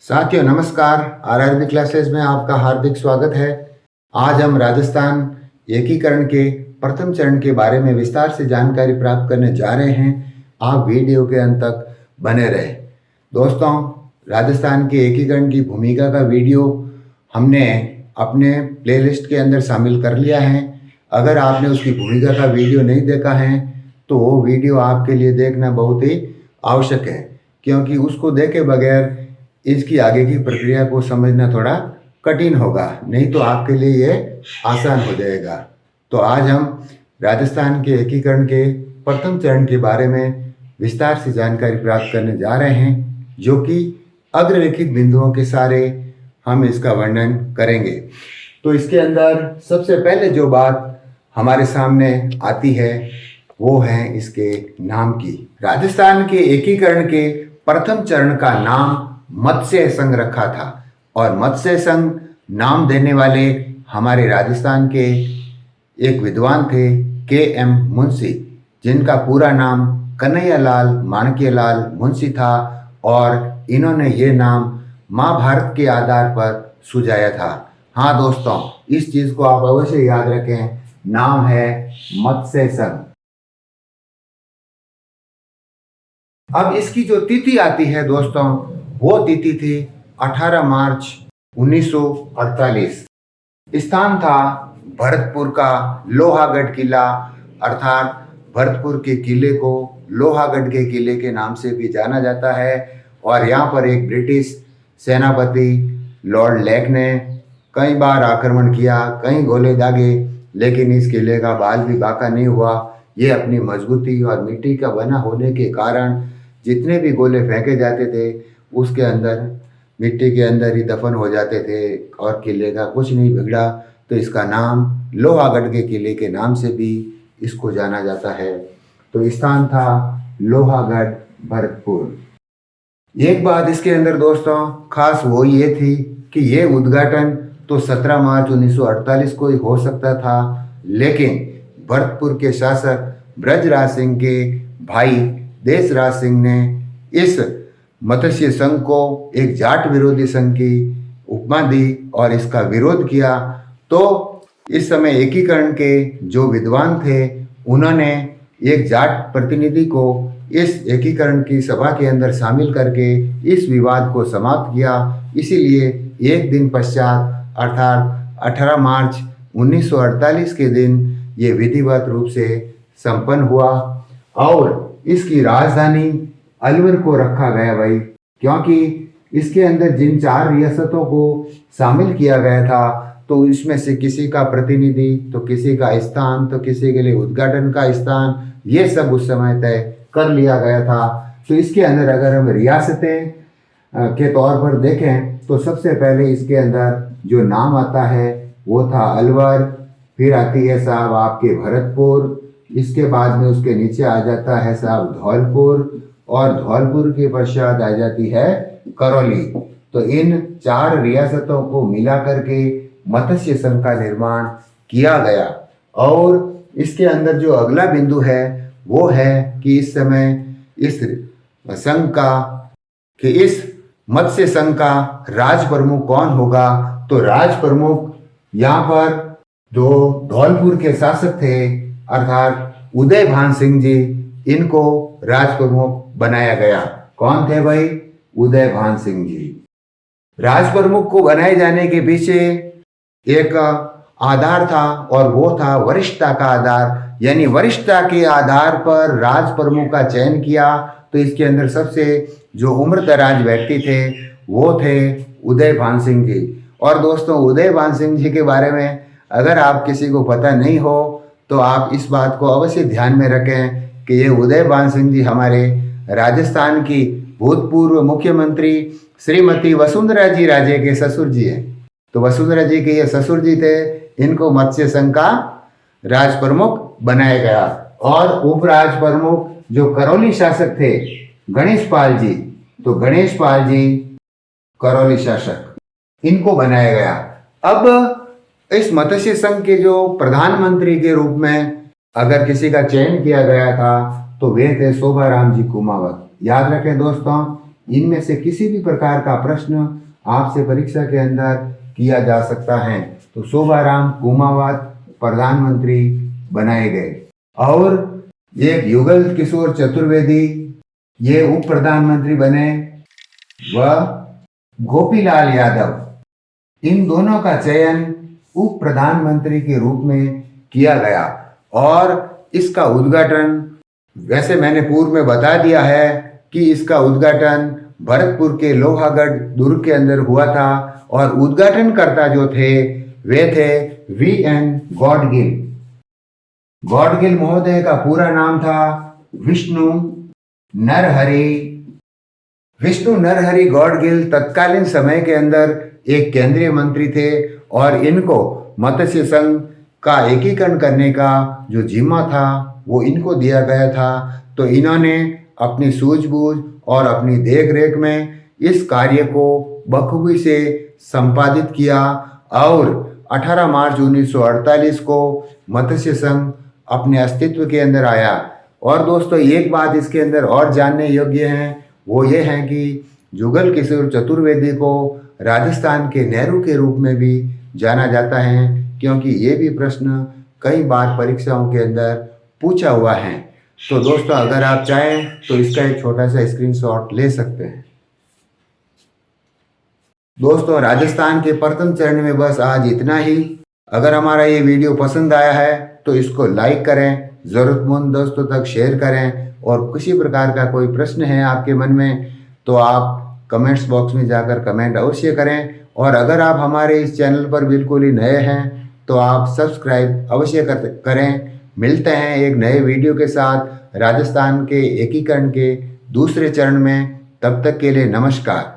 साथियों नमस्कार। RRB classes में आपका हार्दिक स्वागत है। आज हम राजस्थान एकीकरण के प्रथम चरण के बारे में विस्तार से जानकारी प्राप्त करने जा रहे हैं। आप वीडियो के अंत तक बने रहे। दोस्तों, राजस्थान के एकीकरण की भूमिका का वीडियो हमने अपने प्लेलिस्ट के अंदर शामिल कर लिया है। अगर आपने उसकी भूमिका का वीडियो नहीं देखा है तो वो वीडियो आपके लिए देखना बहुत ही आवश्यक है, क्योंकि उसको देखे बगैर इसकी आगे की प्रक्रिया को समझना थोड़ा कठिन होगा, नहीं तो आपके लिए ये आसान हो जाएगा। तो आज हम राजस्थान के एकीकरण के प्रथम चरण के बारे में विस्तार से जानकारी प्राप्त करने जा रहे हैं, जो कि अग्रलिखित बिंदुओं के सारे हम इसका वर्णन करेंगे। तो इसके अंदर सबसे पहले जो बात हमारे सामने आती है वो है इसके नाम की। राजस्थान के एकीकरण के प्रथम चरण का नाम मत्स्य संघ रखा था, और मत्स्य संघ नाम देने वाले हमारे राजस्थान के एक विद्वान थे के.एम. मुंशी, जिनका पूरा नाम कन्हैयालाल माणक्यलाल मुंशी था, और इन्होंने ये नाम महाभारत के आधार पर सुझाया था। हाँ दोस्तों, इस चीज को आप अवश्य याद रखें, नाम है मत्स्य संघ। अब इसकी जो तिथि आती है दोस्तों, वो तिथि थी 18 मार्च 1948। स्थान था भरतपुर का लोहागढ़ किला, अर्थात भरतपुर के किले को लोहागढ़ के किले के नाम से भी जाना जाता है। और यहाँ पर एक ब्रिटिश सेनापति लॉर्ड लेक ने कई बार आक्रमण किया, कई गोले दागे, लेकिन इस किले का बाल भी बाका नहीं हुआ। ये अपनी मजबूती और मिट्टी का बना होने के कारण जितने भी गोले फेंके जाते थे उसके अंदर मिट्टी के अंदर ही दफन हो जाते थे, और किले का कुछ नहीं बिगड़ा। तो इसका नाम लोहागढ़ के किले के नाम से भी इसको जाना जाता है। तो स्थान था लोहागढ़ भरतपुर। एक बात इसके अंदर दोस्तों खास वो ये थी कि ये उद्घाटन तो 17 मार्च 1948 को ही हो सकता था, लेकिन भरतपुर के शासक ब्रजराज सिंह के भाई देशराज सिंह ने इस मत्स्य संघ को एक जाट विरोधी संघ की उपमा दी और इसका विरोध किया। तो इस समय एकीकरण के जो विद्वान थे उन्होंने एक जाट प्रतिनिधि को इस एकीकरण की सभा के अंदर शामिल करके इस विवाद को समाप्त किया। इसीलिए एक दिन पश्चात अर्थात 18 मार्च 1948 के दिन ये विधिवत रूप से संपन्न हुआ, और इसकी राजधानी अलवर को रखा गया भाई, क्योंकि इसके अंदर जिन 4 रियासतों को शामिल किया गया था तो इसमें से किसी का प्रतिनिधि, तो किसी का स्थान, तो किसी के लिए उद्घाटन का स्थान, ये सब उस समय तय कर लिया गया था। तो इसके अंदर अगर हम रियासतें के तौर पर देखें तो सबसे पहले इसके अंदर जो नाम आता है वो था अलवर, फिर आती है साहब आपके भरतपुर, इसके बाद में उसके नीचे आ जाता है साहब धौलपुर, और धौलपुर के पश्चात आ जाती है करौली। तो इन 4 रियासतों को मिला करके मत्स्य संघ का निर्माण किया गया। और इसके अंदर जो अगला बिंदु है वो है कि इस समय इस संघ का कि इस मत्स्य संघ का राज प्रमुख कौन होगा। तो राज प्रमुख यहाँ पर जो धौलपुर के शासक थे अर्थात उदयभान सिंह जी, इनको राज प्रमुख बनाया गया। कौन थे भाई? उदयभान सिंह जी। राज प्रमुख को बनाए जाने के पीछे एक आधार था, और वो था वरिष्ठता का आधार, यानी वरिष्ठता के आधार पर राज प्रमुख का चयन किया। तो इसके अंदर सबसे जो उम्रदराज व्यक्ति थे वो थे उदयभान सिंह जी। और दोस्तों, उदयभान सिंह जी के बारे में अगर आप किसी को पता नहीं हो तो आप इस बात को अवश्य ध्यान में रखें कि ये उदयभान सिंह जी हमारे राजस्थान की भूतपूर्व मुख्यमंत्री श्रीमती वसुंधरा जी राजे के ससुर जी हैं। तो वसुंधरा जी के ये ससुर जी थे, इनको मत्स्य संघ का राज प्रमुख बनाया गया। और उपराज प्रमुख जो करौली शासक थे गणेश पाल जी, तो गणेश पाल जी करौली शासक, इनको बनाया गया। अब इस मत्स्य संघ के जो प्रधानमंत्री के रूप में अगर किसी का चयन किया गया था तो वे थे शोभाराम जी कुमावत। याद रखें दोस्तों, इनमें से किसी भी प्रकार का प्रश्न आपसे परीक्षा के अंदर किया जा सकता है। तो शोभाराम कुमावत प्रधानमंत्री बनाए गए और एक युगल किशोर चतुर्वेदी ये उप प्रधानमंत्री बने व गोपीलाल यादव इन दोनों का चयन उप प्रधानमंत्री के रूप में किया गया और इसका उद्घाटन वैसे मैंने पूर्व में बता दिया है कि इसका उद्घाटन भरतपुर के लोहागढ़ दुर्ग के अंदर हुआ था और उद्घाटनकर्ता जो थे वे थे वी.एन. गॉडगिल। गॉडगिल महोदय का पूरा नाम था विष्णु नरहरि गॉडगिल। तत्कालीन समय के अंदर एक केंद्रीय मंत्री थे और इनको मत्स्य संघ का एकीकरण करने का जो जिम्मा था वो इनको दिया गया था। तो इन्होंने अपनी सूझबूझ और अपनी देखरेख में इस कार्य को बखूबी से संपादित किया और 18 मार्च 1948 को मत्स्य संघ अपने अस्तित्व के अंदर आया। और दोस्तों एक बात इसके अंदर और जानने योग्य है वो ये है कि जुगल किशोर चतुर्वेदी को राजस्थान के नेहरू के रूप में भी जाना जाता है, क्योंकि ये भी प्रश्न कई बार परीक्षाओं के अंदर पूछा हुआ है। तो दोस्तों अगर आप चाहें तो इसका एक छोटा सा स्क्रीनशॉट ले सकते हैं। दोस्तों राजस्थान के प्रथम चरण में बस आज इतना ही। अगर हमारा ये वीडियो पसंद आया है तो इसको लाइक करें, ज़रूरतमंद दोस्तों तक शेयर करें और किसी प्रकार का कोई प्रश्न है आपके मन में तो आप कमेंट्स बॉक्स में जाकर कमेंट अवश्य करें। और अगर आप हमारे इस चैनल पर बिल्कुल ही नए हैं तो आप सब्सक्राइब अवश्य करें। मिलते हैं एक नए वीडियो के साथ राजस्थान के एकीकरण के दूसरे चरण में। तब तक के लिए नमस्कार।